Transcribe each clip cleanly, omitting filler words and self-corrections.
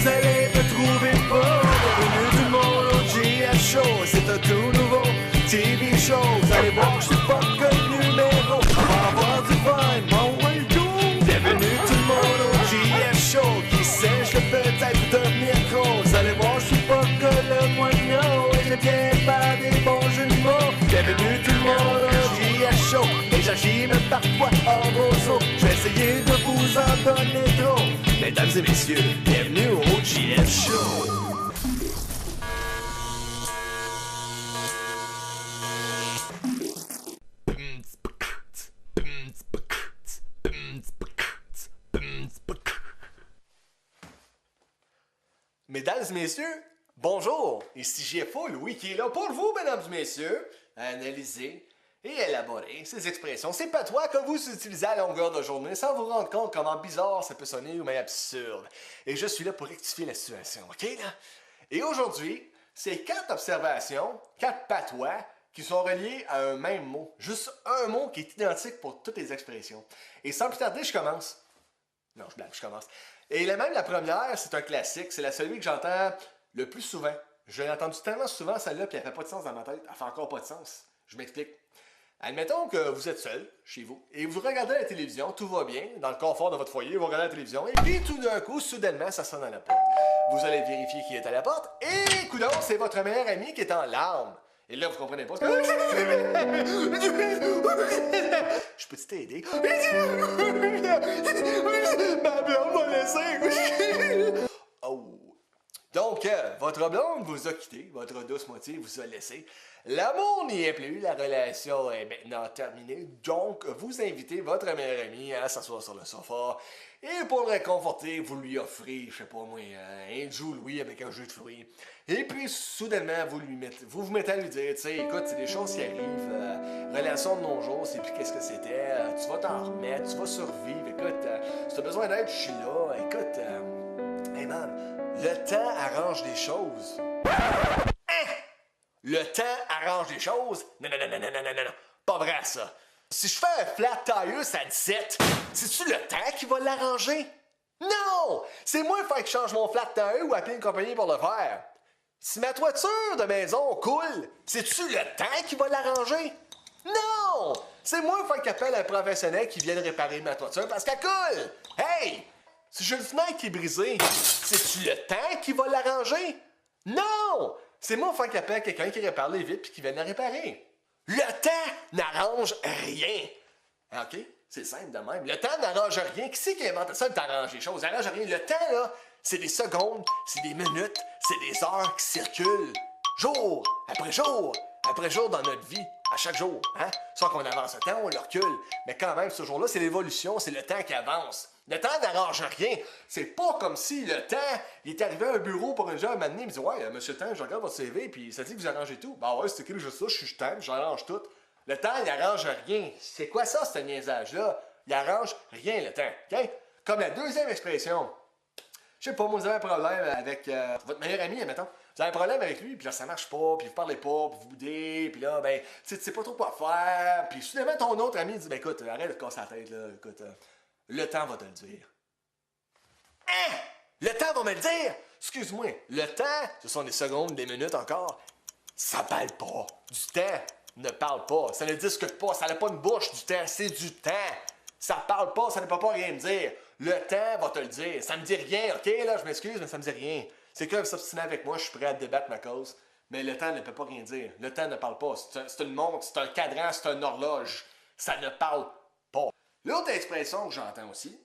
vous allez me trouver pas. Bienvenue tout le monde au GF Show. C'est un tout nouveau TV show. Vous allez voir, je suis pas que le numéro. On va avoir du fun, bon welcome. Bienvenue tout le monde au GF Show. Qui sait, je peux peut-être devenir gros. Vous allez voir, je suis pas que le moignon. Et je viens par des bons jeux de mots. Bienvenue tout le monde au GF Show. Et j'agis même parfois en roseau. Je vais essayer de vous en donner trop. Mesdames et messieurs, bienvenue au GF Show. Mesdames et messieurs, bonjour! Ici GFO, Louis, qui est là pour vous, mesdames et messieurs, à analyser et élaborer ces expressions, ces patois que vous utilisez à longueur de journée sans vous rendre compte comment bizarre ça peut sonner ou même absurde. Et je suis là pour rectifier la situation, ok là? Et aujourd'hui, c'est 4 observations, 4 patois qui sont reliés à un même mot. Juste un mot qui est identique pour toutes les expressions. Et sans plus tarder, je commence. Non, je blague, je commence. Et même la première, c'est un classique, c'est celui que j'entends le plus souvent. Je l'ai entendu tellement souvent celle-là, puis elle fait pas de sens dans ma tête. Elle fait encore pas de sens. Je m'explique. Admettons que vous êtes seul, chez vous, et vous regardez la télévision, tout va bien, dans le confort de votre foyer, vous regardez la télévision, et puis tout d'un coup, soudainement, ça sonne à la porte. Vous allez vérifier qui est à la porte, et coudonc, c'est votre meilleur ami qui est en larmes. Et là, vous comprenez pas. Je peux t'aider? Ma blonde m'a laissé. Oh. Donc, votre blonde vous a quitté, votre douce moitié vous a laissé. L'amour n'y est plus, la relation est maintenant terminée. Donc, vous invitez votre meilleur ami à s'asseoir sur le sofa. Et pour le réconforter, vous lui offrez, je sais pas moi, un Joe-Louis avec un jus de fruits. Et puis, soudainement, vous mettez à lui dire, tu sais, écoute, c'est des choses qui arrivent. Relation de nos jours, c'est plus qu'est-ce que c'était. Tu vas t'en remettre, tu vas survivre. Écoute, si tu as besoin d'aide, je suis là. Écoute, hey man, le temps arrange des choses. Hein? Le temps arrange des choses? Non, non, non, non, non, non, non, non. Pas vrai, ça. Si je fais un flat tire à 17, c'est-tu le temps qui va l'arranger? Non! C'est moi qui faut que je change mon flat tire ou appeler une compagnie pour le faire. Si ma toiture de maison coule, c'est-tu le temps qui va l'arranger? Non! C'est moi qui faut que j'appelle un professionnel qui vienne réparer ma toiture parce qu'elle coule. Hey! Si j'ai une fenêtre qui est brisée, c'est-tu le temps qui va l'arranger? Non! C'est moi qui faut qu'appelle quelqu'un qui répare les vitres et qui vienne la réparer. Le temps n'arrange rien. OK? C'est simple de même. Le temps n'arrange rien. Qui c'est qui a inventé ça de t'arranger les choses? Ça n'arrange rien. Le temps, là, c'est des secondes, c'est des minutes, c'est des heures qui circulent. Jour après jour dans notre vie. À chaque jour. Hein? Soit qu'on avance le temps, on le recule. Mais quand même, ce jour-là, c'est l'évolution, c'est le temps qui avance. Le temps n'arrange rien. C'est pas comme si le temps, il est arrivé à un bureau pour un job un moment donné, il me dit « Ouais, monsieur Temps, je regarde votre CV, puis ça dit que vous arrangez tout. » Ben ouais, c'est écrit juste ça, je suis Temps, j'arrange tout. Le temps, il arrange rien. C'est quoi ça, ce niaisage-là? Il arrange rien, le temps. OK? Comme la deuxième expression. Je sais pas, moi, vous avez un problème avec votre meilleur ami, admettons. Vous avez un problème avec lui, puis là, ça marche pas, puis vous parlez pas, puis vous boudez, puis là, ben, tu sais pas trop quoi faire, puis soudainement, ton autre ami dit « Ben écoute, arrête de te casser la tête, là, écoute, le temps va te le dire. » Hein? Le temps va me le dire? Excuse-moi, le temps, ce sont des secondes, des minutes encore. Ça parle pas. Du temps ne parle pas. Ça ne discute pas. Ça n'a pas une bouche, du temps. C'est du temps. Ça parle pas, ça ne peut pas rien me dire. Le temps va te le dire. Ça me dit rien, ok? Là, je m'excuse, mais ça me dit rien. C'est que s'obstiner avec moi, je suis prêt à débattre ma cause. Mais le temps ne peut pas rien dire. Le temps ne parle pas. C'est une montre, c'est un cadran, c'est une horloge. Ça ne parle pas. L'autre expression que j'entends aussi,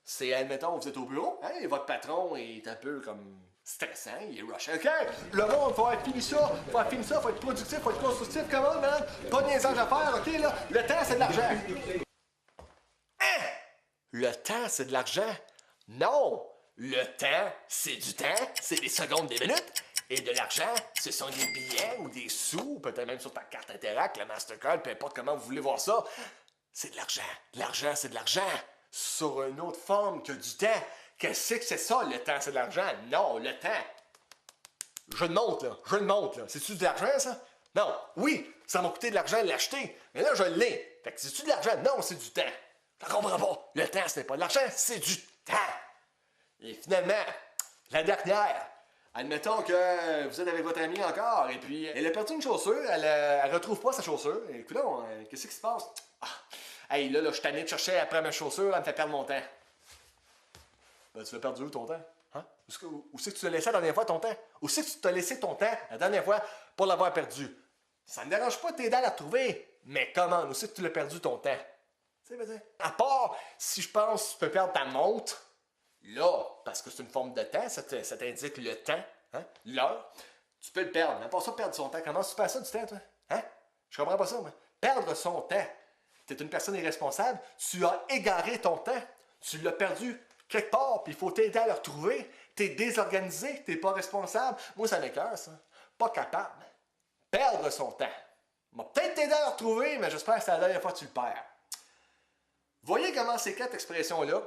c'est, admettons, vous êtes au bureau, hein, et votre patron est un peu comme stressant, il est rush. OK, le monde, faut être fini ça, faut être productif, faut être constructif, comment, man? Pas de niaisage à faire, OK, là? Le temps, c'est de l'argent. Hein? Le temps, c'est de l'argent? Non! Le temps, c'est du temps, c'est des secondes, des minutes. Et de l'argent, ce sont des billets ou des sous, peut-être même sur ta carte Interac, la Mastercard, peu importe comment vous voulez voir ça. C'est de l'argent. L'argent, c'est de l'argent. Sur une autre forme que du temps. Qu'est-ce que c'est ça, le temps, c'est de l'argent? Non, le temps. Je le montre, là. C'est-tu de l'argent, ça? Non. Oui, ça m'a coûté de l'argent de l'acheter. Mais là, je l'ai. Fait que c'est-tu de l'argent? Non, c'est du temps. Je comprends pas. Le temps, ce n'est pas de l'argent, c'est du temps. Et finalement, La dernière. Admettons que vous êtes avec votre amie encore, et puis elle a perdu une chaussure, elle retrouve pas sa chaussure. Et écoute, qu'est-ce qui se passe? Ah, hey, là, je suis tanné de chercher après ma chaussure, elle me fait perdre mon temps. Ben, tu l'as perdu où ton temps? Hein? Où c'est que tu l'as laissé la dernière fois ton temps? Où c'est que tu t'as laissé ton temps la dernière fois pour l'avoir perdu? Ça me dérange pas de t'aider à la retrouver, mais comment? Où c'est que tu l'as perdu ton temps? Tu sais, à part si je pense que tu peux perdre ta montre, là, parce que c'est une forme de temps, ça t'indique le temps, hein, l'heure, tu peux le perdre. Mais pas ça, perdre son temps. Comment tu fais ça du temps, toi? Hein? Je comprends pas ça, moi. Perdre son temps. Tu es une personne irresponsable, tu as égaré ton temps, tu l'as perdu quelque part, puis il faut t'aider à le retrouver. Tu es désorganisé, tu n'es pas responsable. Moi, ça m'écoeure, ça. Pas capable. Perdre son temps. On va peut-être t'aider à le retrouver, mais j'espère que c'est la dernière fois que tu le perds. Voyez comment ces 4 expressions-là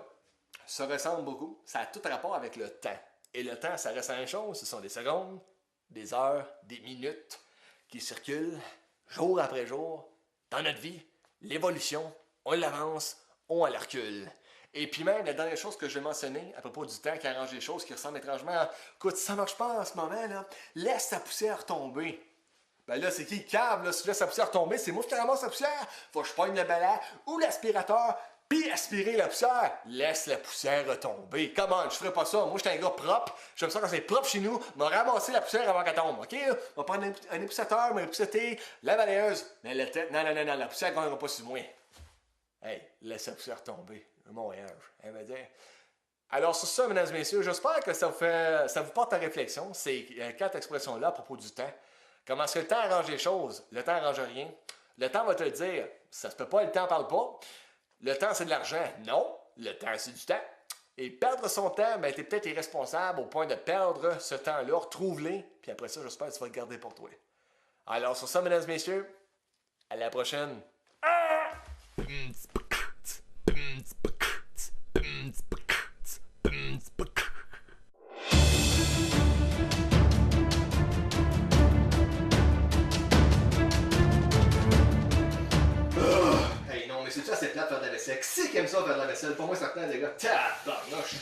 se ressemblent beaucoup. Ça a tout rapport avec le temps. Et le temps, ça reste la même chose. Ce sont des secondes, des heures, des minutes qui circulent jour après jour dans notre vie. L'évolution, on l'avance, on la recule. Et puis même, la dernière chose que je vais mentionner à propos du temps qui arrange les choses, qui ressemble étrangement à « Écoute, ça marche pas en ce moment, là, laisse sa poussière tomber. » Ben là, c'est qui le cave, là? Si tu laisses la poussière tomber, c'est moi qui ramasse la poussière. Faut que je pogne le balai ou l'aspirateur, puis aspirer la poussière. Laisse la poussière tomber. Comment? Je ferais pas ça. Moi, je suis un gars propre. J'aime ça quand c'est propre chez nous. On va ramasser la poussière avant qu'elle tombe, OK? On va prendre un épousseteur, un épousseté, la balayeuse. Mais la tête, non, la poussière ne gagnera pas sur moi. Hey, laisse la poussière tomber. Mon ange. Elle va dire. Alors, sur ça, mesdames et messieurs, j'espère que ça vous porte à réflexion, ces 4 expressions-là à propos du temps. Comment est-ce que le temps arrange les choses? Le temps n'arrange rien. Le temps va te le dire. Ça se peut pas, le temps parle pas. Le temps, c'est de l'argent. Non. Le temps, c'est du temps. Et perdre son temps, ben, t'es peut-être irresponsable au point de perdre ce temps-là. Retrouve-les. Puis après ça, j'espère que tu vas le garder pour toi. Alors, sur ça, mesdames et messieurs, à la prochaine. C'est ça, c'est plate de faire de la vaisselle. Qui c'est qui aime ça faire de la vaisselle? Pour moi, certains, les gars. Tabarnouche!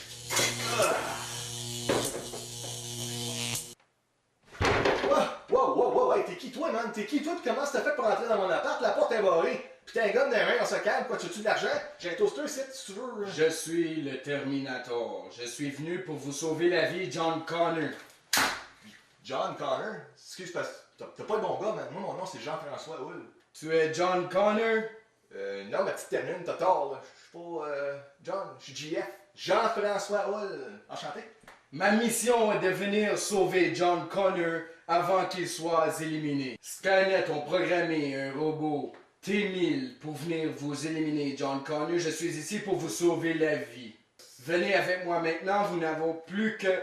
Wow, hey, t'es qui toi, man? T'es qui toi? Puis comment t'as fait pour entrer dans mon appart? La porte est barrée. Puis t'as un gars de main, on se calme. Quoi, tu veux-tu de l'argent? J'ai un toaster ici, si tu veux. Je suis le Terminator. Je suis venu pour vous sauver la vie, John Connor. John Connor? Excuse, parce que t'as pas le bon gars, man. Moi, mon nom, c'est Jean-François Hull. Tu es John Connor? Non, ma petite termine, t'as tort, là. Je suis pas, John, je suis JF. Jean-François Hull. Enchanté. Ma mission est de venir sauver John Connor avant qu'il soit éliminé. Skynet ont programmé un robot T-1000 pour venir vous éliminer, John Connor. Je suis ici pour vous sauver la vie. Venez avec moi maintenant, vous n'avez plus que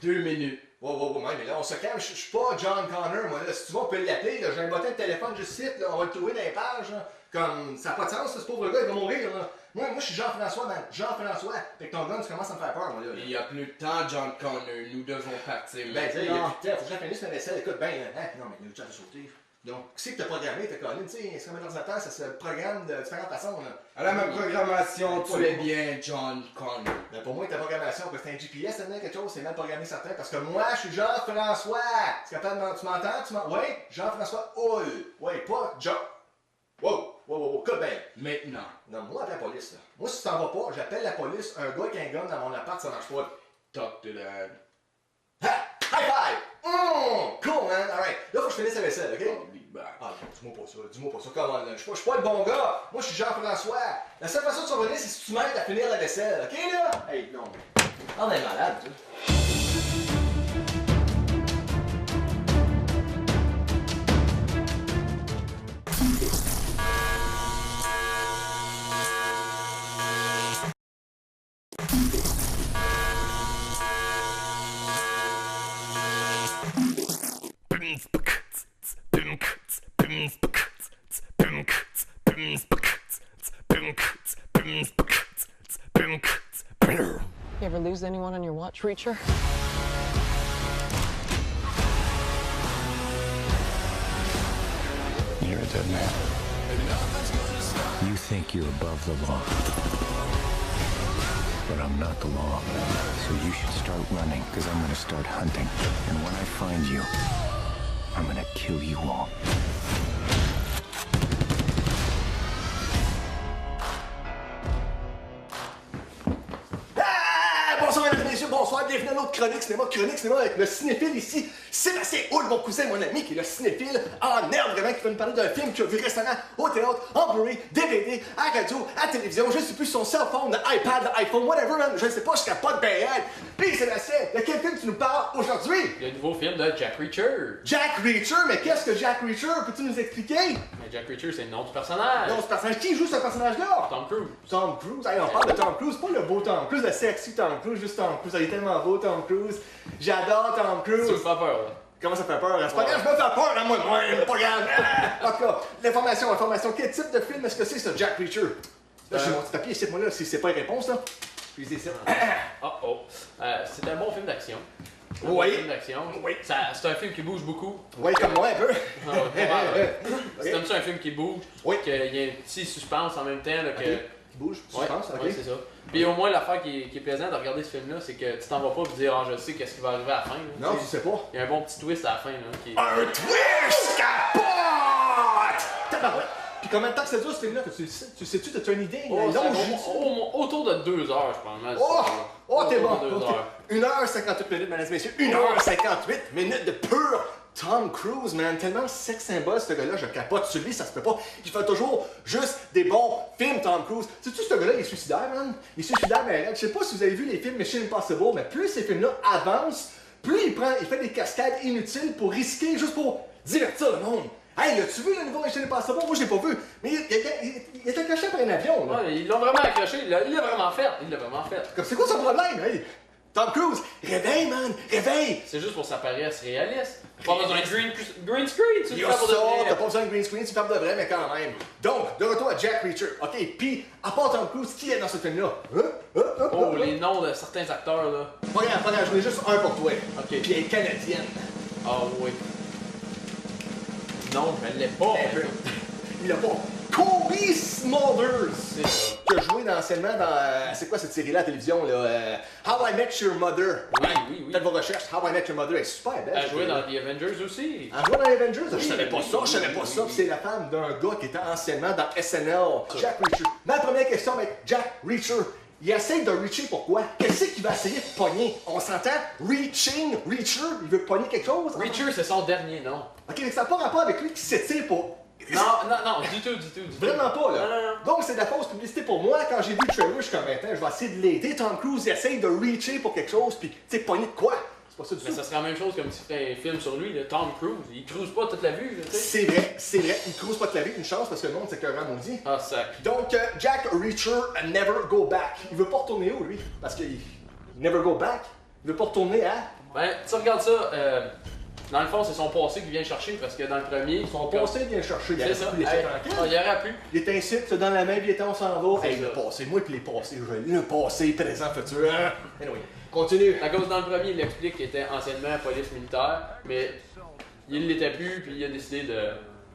2 minutes. Wow, mais là, on se calme, je suis pas John Connor, moi, là. Si tu veux, on peut l'appeler, là. J'ai un bottin de téléphone juste ici, là. On va le trouver dans les pages, là. Comme, ça n'a pas de sens, ce pauvre gars, il va mourir, là. Moi, je suis Jean-François, man. Jean-François. Fait que ton gun, tu commences à me faire peur, moi, là. Il n'y a plus de temps, John Connor. Nous devons partir. Ben, il y a plus de temps, faut que j'en finisse ma vaisselle. Écoute, non, mais il y a le sauter. Donc, qui c'est que t'as programmé, ta colline? Tu sais, c'est comme un ordinateur, ça se programme de différentes façons, là. Alors, ma programmation, tu es bien, John Connor. Ben, pour moi, ta programmation, parce que c'est un GPS, ça quelque chose, c'est mal programmé certain, parce que moi, je suis Jean-François. Tu m'entends? Oui, Jean-François Hull. Oui, pas John. Wow, écoute bien. Maintenant. Non, moi, appelle la police, là. Moi, si tu t'en vas pas, j'appelle la police. Un gars qui a un gun dans mon appart, ça marche pas. Talk to that. Ha! High five! Cool, man. Alright. Là, faut que je finisse la vaisselle, ok? Ah, non, dis-moi pas ça. Comment, là? Je suis pas le bon gars. Moi, je suis Jean-François. La seule façon de survenir, c'est si tu m'aides à finir la vaisselle, ok, là? Hey, non. On est malade, tu sais. You ever lose anyone on your watch, Reacher? You're a dead man. You think you're above the law. but I'm not the law. So you should start running, because I'm gonna start hunting. And when I find you, I'm gonna kill you all. Bonsoir mesdames et messieurs, bonsoir, bienvenue à notre chronique cinéma avec le cinéphile ici, Sébastien Houle, mon cousin, mon ami, qui est le cinéphile en herbe, vraiment, qui va nous parler d'un film qu'il a vu récemment au théâtre, en Blu-ray, DVD, à radio, à télévision, je ne sais plus son cell phone, l'iPad, l'iPhone, whatever, man, je ne sais pas, je capote bien raide. Puis Sébastien, de quel film tu nous parles aujourd'hui? Le nouveau film de Jack Reacher. Jack Reacher, mais qu'est-ce que Jack Reacher? Peux-tu nous expliquer? Mais Jack Reacher, c'est le nom du personnage. Non, ce personnage, qui joue ce personnage-là? Tom Cruise. Tom Cruise, hey, on parle de Tom Cruise, pas le beau Tom Cruise, le sexy Tom Cruise, juste Tom Cruise, il est tellement beau Tom Cruise, j'adore Tom Cruise. Ça me fait peur, là. Comment ça fait peur? C'est pas grave, je me fais peur à moi-même, pas grave. En tout cas, l'information, quel type de film est-ce que c'est ce Jack Reacher? Là, j'ai mon petit papier ici, moi là, si c'est pas une réponse là, je les essaie. C'est un bon film d'action. Oui. Un film d'action. Oui. C'est un film qui bouge beaucoup. Oui, comme moi un peu. Ah, ouais, pas mal, ouais. C'est comme ça un film qui bouge. Oui. Qu'il y a un petit suspense en même temps. Là, que... Qui bouge, tu penses? Ok. Ouais, c'est ça. Puis au moins, l'affaire qui est plaisante de regarder ce film-là, c'est que tu t'en vas pas pour dire, je sais qu'est-ce qui va arriver à la fin. Là. Non, tu sais pas. Il y a un bon petit twist à la fin. Là, qui... Un twist capote! Tabarouette! Puis combien de temps que ça dure ce film-là? Tu sais-tu, t'as une idée? Autour de 2 heures, je pense. T'es bon! Autour de 2 heures. 1h58 minutes, mesdames et messieurs. 1h58 minutes de pur Tom Cruise, man. Tellement sex symbole, ce gars-là, je capote sur lui, ça se peut pas. Il fait toujours juste des bons films, Tom Cruise. Sais-tu, ce gars-là, il est suicidaire, man. Il est suicidaire, mais je sais pas si vous avez vu les films Mission Impossible, mais plus ces films-là avancent, plus il fait des cascades inutiles pour risquer, juste pour divertir le monde. Hey, as-tu vu le nouveau Mission Impossible? Moi, je l'ai pas vu. Mais il était accroché par un avion, là. Ouais, ils l'ont vraiment accroché, il l'a vraiment fait. Comme c'est quoi son problème? Hey, Tom Cruise, réveille, man, réveille! C'est juste pour que ça paraisse réaliste. Pas besoin de green screen, tu le Il y a fais pour de ça, vrai. t'as pas besoin de green screen, tu fais de vrai, mais quand même. Donc, de retour à Jack Reacher. Ok, puis, à part Tom Cruise, qui est dans ce film-là? Oh, les noms de certains acteurs, là. Pas grave, j'en ai juste un pour toi. Ok. Puis elle est canadienne. Ah oui. Non, je l'ai pas. Un peu. Il a pas. Kobe Smulders! C'est ça. Qui a joué anciennement dans. C'est quoi cette série-là à la télévision, là? How I Met Your Mother. Oui. Faites vos recherches. How I Met Your Mother est super belle. Elle a joué dans The Avengers aussi. Elle jouait dans les Avengers? Je savais pas oui, ça, je savais pas ça. Puis c'est la femme d'un gars qui était anciennement dans SNL. Jack Reacher. Ma première question avec Jack Reacher. Il essaie de reacher pourquoi? Qu'est-ce qu'il va essayer de pogner? On s'entend? Reaching, Reacher, il veut pogner quelque chose? Reacher, c'est son dernier nom. Ok, mais ça n'a pas rapport avec lui qui s'étire pour. Non, du tout. Vraiment pas, là. Non. Donc, c'est de la fausse publicité pour moi. Quand j'ai vu le trailer, je suis comme, attends, je vais essayer de l'aider. Tom Cruise, il essaye de reacher pour quelque chose, puis, tu sais, pogner de quoi? C'est pas ça du Mais tout. ça serait la même chose comme si tu ferais un film sur lui, là, Tom Cruise. Il cruise pas toute la vue, là, tu sais. C'est vrai. Il cruise pas de la vie, une chance, parce que le monde, c'est qu'un maudit. Ah, sac. Donc, Jack Reacher, never go back. Il veut pas retourner où, lui? Parce que, never go back. Il veut pas retourner à. Ben, tu regardes ça, dans le fond, c'est son passé qui vient chercher, parce que dans le premier... Son passé vient le chercher. C'est ça. Il Il aurait pu. est ainsi, c'est dans la main, puis on s'en va. C'est Hey, ça. le passé. Moi, puis les passés, le passé, présent, futur. Anyway, continue. À cause dans le premier, il explique qu'il était anciennement police militaire, mais il l'était plus, puis il a décidé de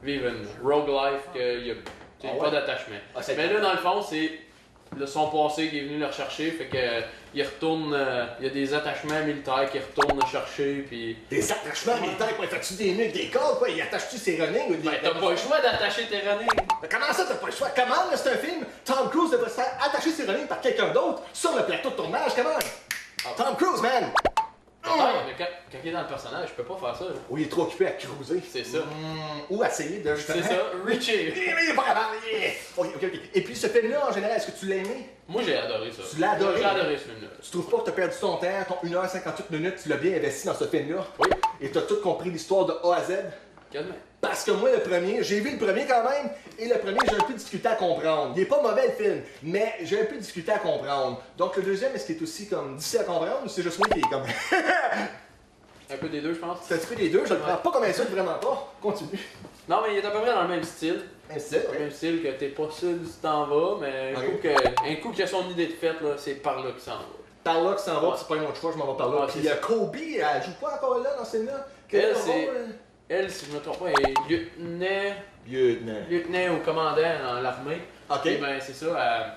vivre une rogue life, qu'il n'y a pas d'attachement. Ah, c'est Mais là, dans le fond, c'est son passé qui est venu le rechercher, fait que il retourne, il y a des attachements militaires qui retournent le chercher, puis... Des attachements militaires, quoi? Fais-tu des nœuds, des cordes, quoi? Il attache-tu ses running ou des. Ben, t'as pas le choix d'attacher tes running. Mais comment ça, t'as pas le choix? Comment, là, c'est un film? Tom Cruise devrait se faire attacher ses running par quelqu'un d'autre sur le plateau de tournage, comment? Tom Cruise, man! Peut-être, mais quand il est dans le personnage, je peux pas faire ça. Là. Oui, il est trop occupé à cruiser. C'est ça. Ou à essayer de. C'est ça, Richie. Il est pas capable. Ok. Et puis ce film-là, en général, est-ce que tu l'as aimé? Moi, j'ai adoré ça. Tu l'as adoré? J'ai adoré ce film-là. Tu trouves pas que t'as perdu ton temps, ton 1h58 minutes, tu l'as bien investi dans ce film-là? Oui. Et t'as tout compris l'histoire de A à Z? Calme. Parce que moi, le premier, j'ai vu le premier quand même, et le premier, j'ai un peu discuté à comprendre. Il est pas mauvais le film, mais j'ai un peu discuté à comprendre. Donc le deuxième, est-ce qu'il est aussi comme difficile à comprendre, ou c'est juste moi qui est comme. Un peu des deux, je pense. C'est un petit peu des deux, je le prends pas comme insulte, vraiment pas. Continue. Non, mais il est à peu près dans le même style. Ainsi, Le même style que t'es pas sûr si t'en vas, mais un coup qu'il a son idée de fête, là, c'est par là qu'il s'en va. Par là que ça en va, Ouais. puis c'est pas un autre choix, je m'en vais par là. Ouais, Puis c'est ça. Kobe, elle joue pas encore là dans ce film-là? Elle, c'est. Elle, si je me trompe pas, elle est lieutenant Lieutenant. ou commandant dans l'armée. Ok. Et ben, c'est ça.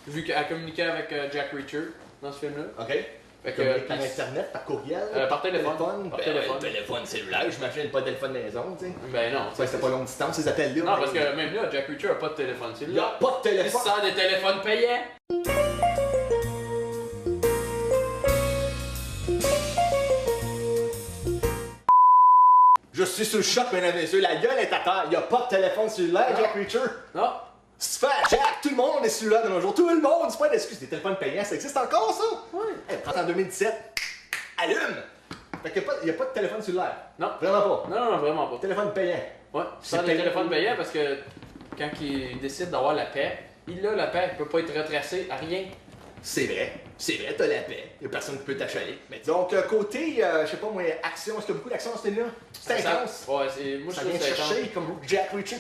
vu qu'elle communiquait avec Jack Reacher dans ce film-là. OK. Fait que, Comme par puis- Internet, par courriel? Par téléphone. Par téléphone. Téléphone cellulaire, j'imagine pas de téléphone maison, tu sais. Ben non. Ça, c'était pas longue distance, ces appels-là. Non, parce que même là, Jack Reacher a pas de téléphone. C'est Il y a là. pas de Il téléphone. sert des téléphones payants. Je suis sous le choc, mesdames et messieurs. La gueule est à terre. Il y a pas de téléphone cellulaire, Jack Reacher. Non. C'est fait, Jack! Tout le monde est cellulaire de nos jours. Tout le monde! C'est pas une excuse. Des téléphones payants, ça existe encore, ça? Ouais. Hey, prends en 2017. Allume! Fait qu'il y a pas de téléphone cellulaire. Non. Vraiment pas. Non, vraiment pas. Téléphone payant. Ouais. C'est C'est des payant. téléphones payants parce que quand il décide d'avoir la paix, il a la paix. Il peut pas être retracé à rien. C'est vrai, t'as la paix. Y a personne qui peut t'achaler. Mais donc, côté, je sais pas moi, action, est-ce qu'il y a beaucoup d'action dans ce film-là? C'est Ça- intense. Ouais, c'est. Moi, je Ça trouve vient que c'est intense. chercher comme Jack Reacher.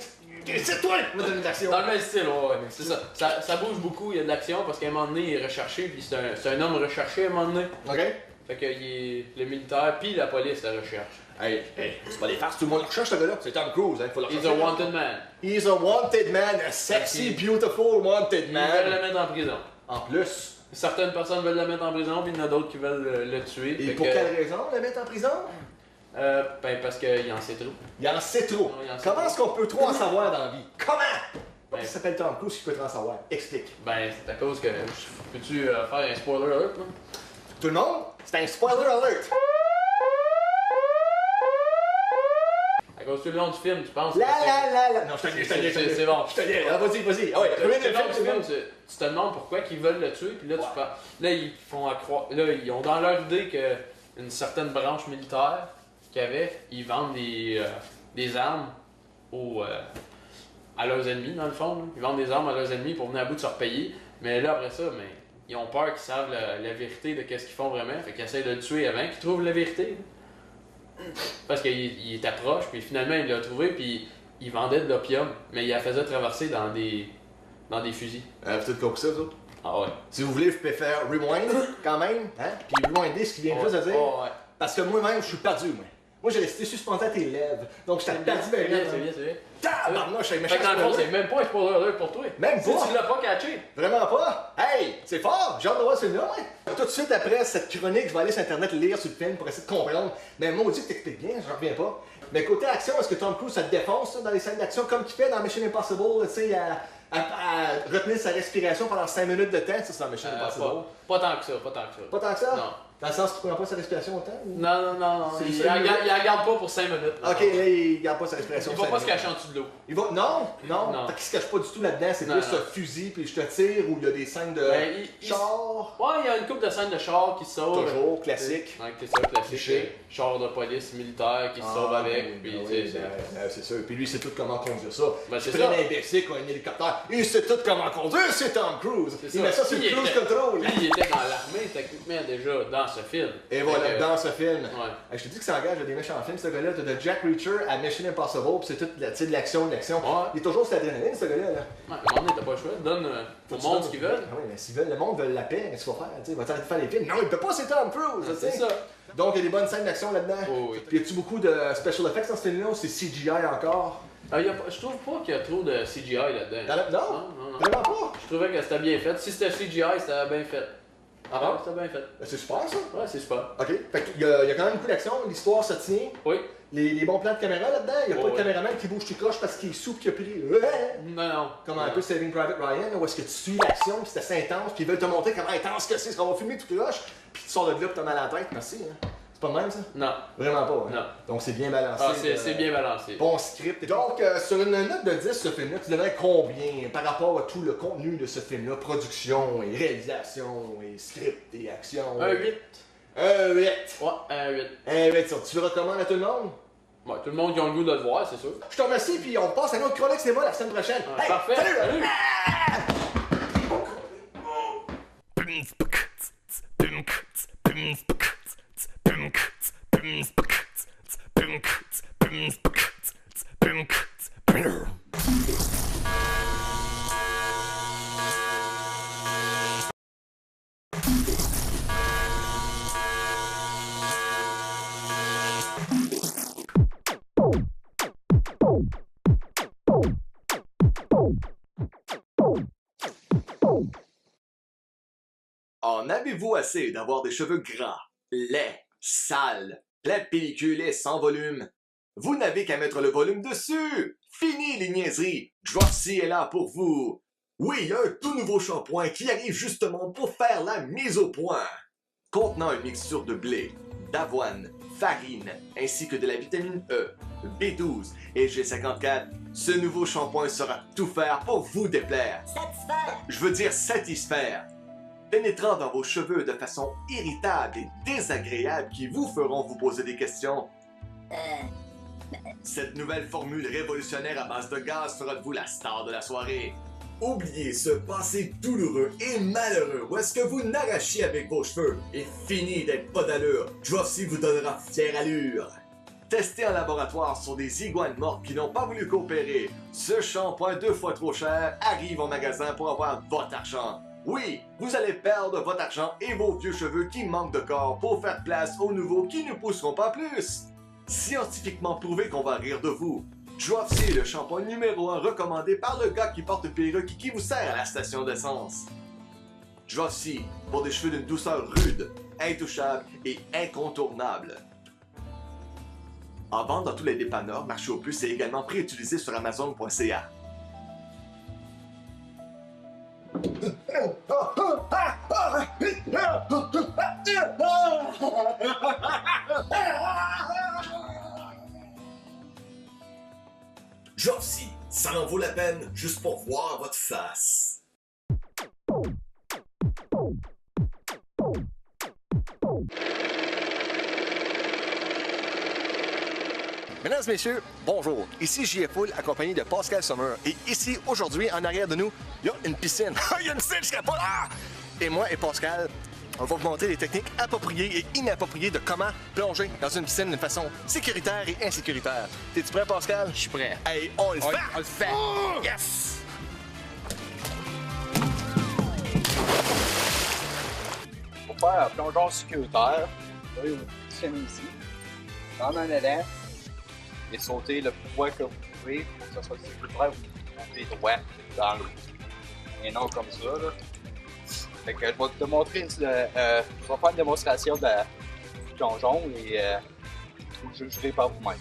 C'est toi! Moi, donner de l'action. Dans le même style, ouais, c'est ça. Ça bouge beaucoup, il y a de l'action parce qu'à un moment donné, il est recherché, puis c'est un homme recherché à un moment donné. OK? Fait que le militaire puis la police la recherche. Hey, c'est pas des farces, tout le monde le recherche, ce gars-là. C'est Tom Cruise, hein, faut le He's rechercher. a wanted man. He's a wanted man, a sexy, beautiful wanted Ils veulent la man. mettre en prison. En plus. Certaines personnes veulent la mettre en prison, puis il y en a d'autres qui veulent le tuer. Et Fait pour que, quelle raison le mettre en prison? ben parce qu'il en sait trop. Il en sait trop. Non, il en sait Comment trop. est-ce qu'on peut trop en savoir dans la vie? Comment? Ben- Il s'appelle Tom Cruise, il peut trop en savoir. Explique. Ben c'est à cause que. Peux-tu faire un spoiler alert, là? Tout le monde, c'est un spoiler alert. À cause tout le long du film, tu penses. La que la la la. Non, je te dis, C'est bon. Je te dis, ah, vas-y. Ah ouais, Tout le long du film, film. tu te demandes pourquoi ils veulent le tuer, puis là, tu parles. Là, ils font accroire. Là, ils ont dans leur idée qu'une certaine branche militaire qu'il y avait, ils vendent des armes à leurs ennemis, dans le fond. Là. Ils vendent des armes à leurs ennemis pour venir à bout de se repayer. Mais là, après ça, ils ont peur qu'ils savent la vérité de qu'est-ce qu'ils font vraiment. Fait qu'ils essaient de le tuer avant qu'ils trouvent la vérité. Parce qu'il était proche, puis finalement, il l'a trouvé, puis il vendait de l'opium, mais il la faisait traverser dans des fusils. Vous avez peut-être compris ça, vous autres? Ah ouais. Si vous voulez, vous pouvez faire rewind quand même, hein? Puis rewinder ce qui vient juste de dire. Oh, ouais. Parce que moi-même, je suis perdu, moi. Moi, j'ai resté suspendu à tes lèvres. Donc, j'étais perdu C'est bien, ben c'est bien, c'est bien. Tabarnak, je suis Fait que dans le fond, c'est même pas un spoiler alert pour toi. Même Si pas. tu l'as pas catché. Vraiment pas? Hey, c'est fort! J'ai hâte de voir ce film-là, ouais. Tout de suite après cette chronique, je vais aller sur Internet lire sur le film pour essayer de comprendre. Mais maudit que t'expliques bien, je reviens pas. Mais côté action, est-ce que Tom Cruise, ça te défonce ça, dans les scènes d'action comme qu'il fait dans Mission Impossible, tu sais, à retenir sa respiration pendant 5 minutes de temps? Ça, c'est dans Mission Impossible. Pas tant que ça, pas tant que ça. Pas tant que ça? Non. Dans le sens qu'il prend pas sa respiration autant? Ou... Non. C'est Il celui-là. la garde pas pour 5 minutes. là. Ok, là, il garde pas sa respiration. Il va cinq pas se minutes. cacher en dessous de l'eau. Il va. Non! Non. Fait qu'il se cache pas du tout là-dedans, c'est Non, plus non. ce fusil, puis je te tire, ou il y a des scènes de Ben, il- char. Ouais, il y a une couple de scènes de chars qui se sauvent. Toujours, classique. Ouais, c'est ça, classique. Cliché. Chars de police militaire qui se sauvent avec. Puis, tu sais, c'est sûr. Puis lui, il sait tout comment conduire ça. Ben, c'est c'est un ça. imbécile qui a un hélicoptère. Il sait tout comment conduire, c'est Tom Cruise. C'est Il met ça sur Puis le il cruise était- control. Lui, il était dans l'armée techniquement déjà dans ce film. Et voilà, Fait que- dans ce film. Ouais. Hey, je te dis que ça engage à des méchants films, ce gars-là. T'as de Jack Reacher à Mission Impossible, puis c'est tout, tu sais, de l'action, de l'action. Ouais. Il est toujours sur l'adrénaline, ce gars-là. Là. Ouais, à un moment donné, t'as pas le choix. Donne au monde ce qu'ils veulent. Ah oui, mais s'ils veulent, le monde veut la paix, qu'est-ce qu'il faut faire? Tu sais, il va t'arrêter de faire les films. Non, il peut pas, c'est Tom Cruise. tu C'est sais. ça. Donc, il y a des bonnes scènes d'action là-dedans. Oh, oui. Puis, y a-tu beaucoup de special effects dans ce film-là ou c'est CGI encore? Je trouve pas qu'il y a trop de CGI là-dedans. Non? Vraiment pas? Je trouvais que c'était bien fait. Si c'était CGI, c'était bien fait. Ah ouais, c'était bien fait. Ben, c'est super ça. Ouais, c'est super. Ok. Fait qu'il y a quand même beaucoup d'action, l'histoire se tient. Oui. Les bons plans de caméra là-dedans, il n'y a Oh, pas de oui. caméraman qui bouge tout croche parce qu'il est souple qu'il a pris. Non. Comme un peu Saving Private Ryan, où est-ce que tu suis l'action, puis c'est assez intense, puis ils veulent te montrer comment intense que c'est, ce qu'on va filmer tout croche, puis tu sors de là, puis t'as mal à la tête. Merci, hein. C'est pas le même ça? Non. Vraiment pas, hein? Non. Donc c'est bien balancé. Ah, c'est bien balancé. Bon script. Donc, sur une note de 10, ce film-là, tu donnerais combien par rapport à tout le contenu de ce film-là? Production, et réalisation, et script, et action. Un 8. Un 8. Ouais, un 8. Un 8, ça. Tu le recommandes à tout le monde? Ouais, tout le monde qui a le goût de le voir, c'est sûr. Je te remercie, puis on passe à une autre chronique cinéma la semaine prochaine. Ouais, Hey, parfait. salut! En avez-vous assez d'avoir des cheveux gras, laids, sales, pleins de pellicules et sans volume? Vous n'avez qu'à mettre le volume dessus! Fini les niaiseries! Dropsy est là pour vous! Oui, il y a un tout nouveau shampoing qui arrive justement pour faire la mise au point! Contenant une mixture de blé, d'avoine, farine, ainsi que de la vitamine E, B12 et G54, ce nouveau shampoing saura tout faire pour vous déplaire. Je veux dire satisfaire. Pénétrant dans vos cheveux de façon irritable et désagréable qui vous feront vous poser des questions. Cette nouvelle formule révolutionnaire à base de gaz fera de vous la star de la soirée. Oubliez ce passé douloureux et malheureux où est-ce que vous n'arrachiez avec vos cheveux et fini d'être pas d'allure. Dropsy vous donnera fière allure. Testé en laboratoire sur des iguanes mortes qui n'ont pas voulu coopérer, ce shampoing 2 fois trop cher arrive en magasin pour avoir votre argent. Oui, vous allez perdre votre argent et vos vieux cheveux qui manquent de corps pour faire place aux nouveaux qui ne pousseront pas plus. Scientifiquement prouvé qu'on va rire de vous. Dropsy est le shampoing numéro 1 recommandé par le gars qui porte une perruque et qui vous sert à la station d'essence. Dropsy, pour des cheveux d'une douceur rude, intouchable et incontournable. En vente dans tous les dépanneurs, marché aux puces et également préutilisé sur Amazon.ca. Dropsy, ça en vaut la peine juste pour voir votre face. Mesdames et messieurs, bonjour. Ici J.F. Full, accompagné de Pascal Sommer. Et ici, aujourd'hui, en arrière de nous, il y a une piscine. Il y a une piscine, je capote! Ah! Et moi et Pascal, on va vous montrer les techniques appropriées et inappropriées de comment plonger dans une piscine d'une façon sécuritaire et insécuritaire. T'es-tu prêt, Pascal? Je suis prêt. Hey, on le fait! On le fait! Oh! Yes! Pour faire un plongeon sécuritaire, vous avez une piscine ici, dans un élan, et sauter le plus loin que vous pouvez pour que ça soit sécuritaire, vous montez droit dans l'eau. Et non comme ça, là. Fait que je vais te montrer, je vais faire une démonstration de plongeon et vous jugerez par vous-même.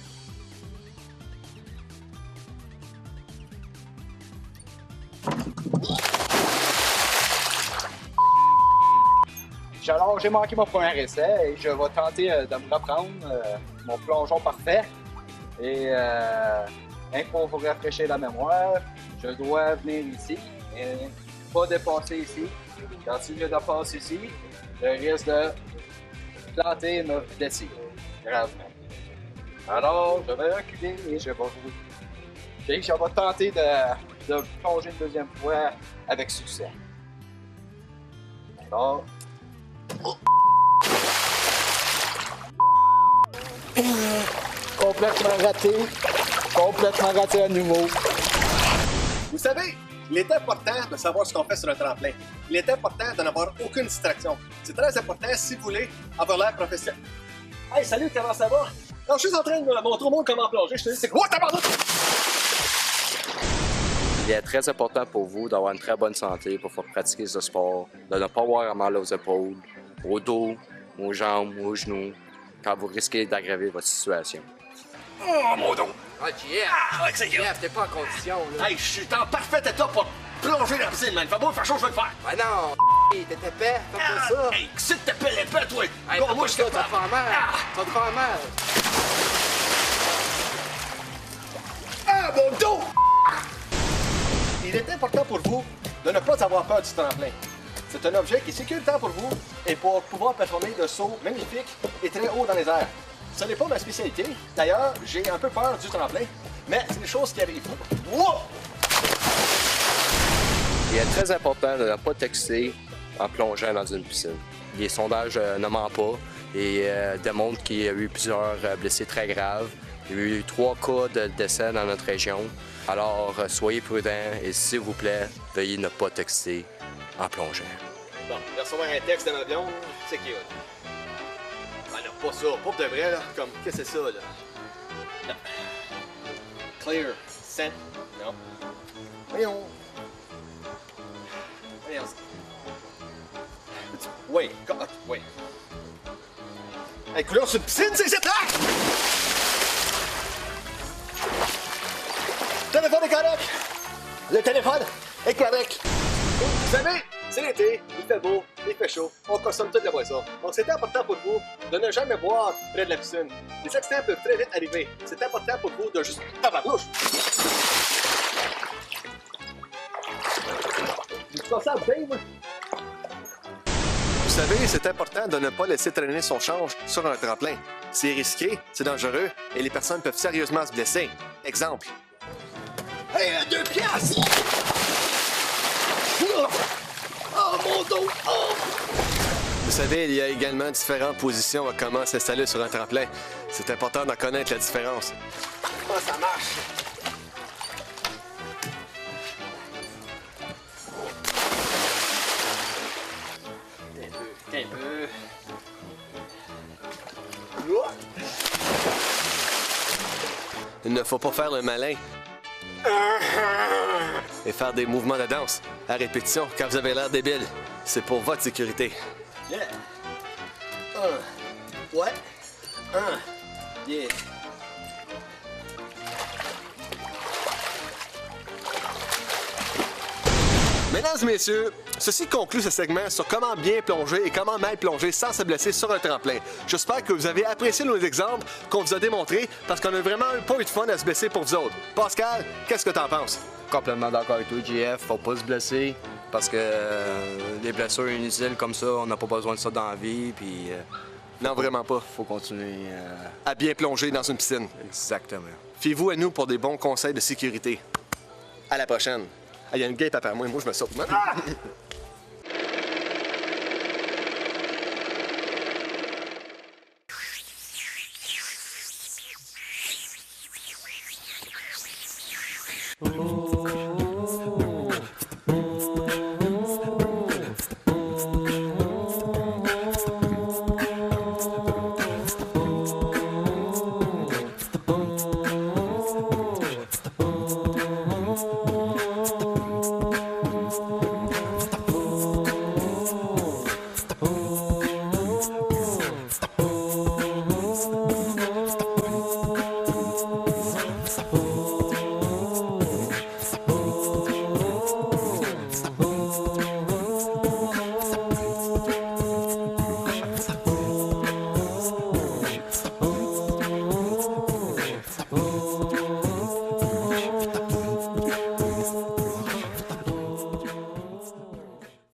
Alors, j'ai manqué mon premier essai et je vais tenter de me reprendre mon plongeon parfait. Et pour vous rafraîchir la mémoire, je dois venir ici et pas dépasser ici. Quand si je dépasse ici, je risque de planter et me blesser gravement. Alors, je vais reculer et je vais tenter de plonger une deuxième fois avec succès. Alors, complètement raté à nouveau. Vous savez, il est important de savoir ce qu'on fait sur le tremplin. Il est important de n'avoir aucune distraction. C'est très important si vous voulez avoir l'air professionnel. Hey, salut, comment ça va? Non, je suis en train de montrer au monde comment plonger. Je te dis, c'est quoi, tabarnak? Il est très important pour vous d'avoir une très bonne santé pour pouvoir pratiquer ce sport, de ne pas avoir mal aux épaules, au dos, aux jambes, aux genoux, quand vous risquez d'aggraver votre situation. Oh, mon dos! Ah, JF, t'es pas en condition, là. Hey, je suis en parfait état pour plonger dans la piscine, man. Fait beau, faire chaud, je vais le faire. Ah non, t'es épais, fais pas ça. Hey, qui c'est que t'appelles l'épée, toi? Hey, Bon, moi, je suis ça, tu vas te faire mal. Tu vas te faire mal. Ah, mon dos! Il est important pour vous de ne pas avoir peur du tremplin. C'est un objet qui est sécuritaire pour vous et pour pouvoir performer de sauts magnifiques et très hauts dans les airs. Ce n'est pas ma spécialité. D'ailleurs, j'ai un peu peur du tremplin, mais c'est des choses qui arrivent. Wow! Il est très important de ne pas texter en plongeant dans une piscine. Les sondages ne mentent pas et démontrent qu'il y a eu plusieurs blessés très graves. Il y a eu 3 cas de décès dans notre région. Alors, soyez prudents et s'il vous plaît, veuillez ne pas texter en plongeant. Bon, je vais recevoir un texte de ma blonde, c'est qui, là? Ah non, pas ça, pas de vrai, là. Comme, qu'est-ce que c'est ça, là? Non. Clear, sent, non. Voyons. Voyons. Oui, oui. Hey, couleur sur une piscine, c'est cette là! Téléphone est correct! Le téléphone est correct! Vous savez, c'est l'été, il fait beau, il fait chaud, on consomme toute la boisson. Donc c'est important pour vous de ne jamais boire près de la piscine. Les accidents peuvent très vite arriver. C'est important pour vous de juste... Tabarnouche! Tu te sens bien, moi? Vous savez, c'est important de ne pas laisser traîner son change sur un tremplin. C'est risqué, c'est dangereux et les personnes peuvent sérieusement se blesser. Exemple. Hey, 2 piastres! Oh, mon dos! Oh! Vous savez, il y a également différentes positions à comment s'installer sur un tremplin. C'est important d'en connaître la différence. Comment ça marche? Un peu. Il ne faut pas faire le malin et faire des mouvements de danse à répétition quand vous avez l'air débile. C'est pour votre sécurité. Yeah. What? Yeah. Mesdames et messieurs, ceci conclut ce segment sur comment bien plonger et comment mal plonger sans se blesser sur un tremplin. J'espère que vous avez apprécié nos exemples qu'on vous a démontrés parce qu'on a vraiment pas eu de fun à se blesser pour vous autres. Pascal, qu'est-ce que t'en penses? Complètement d'accord avec toi, JF. Faut pas se blesser parce que des blessures inutiles comme ça, on n'a pas besoin de ça dans la vie. Puis non, vraiment pas. faut continuer À bien plonger dans une piscine. Exactement. Fiez-vous à nous pour des bons conseils de sécurité. À la prochaine. Ah, il y a une guêpe après moi, je me saute. Ah! Oh,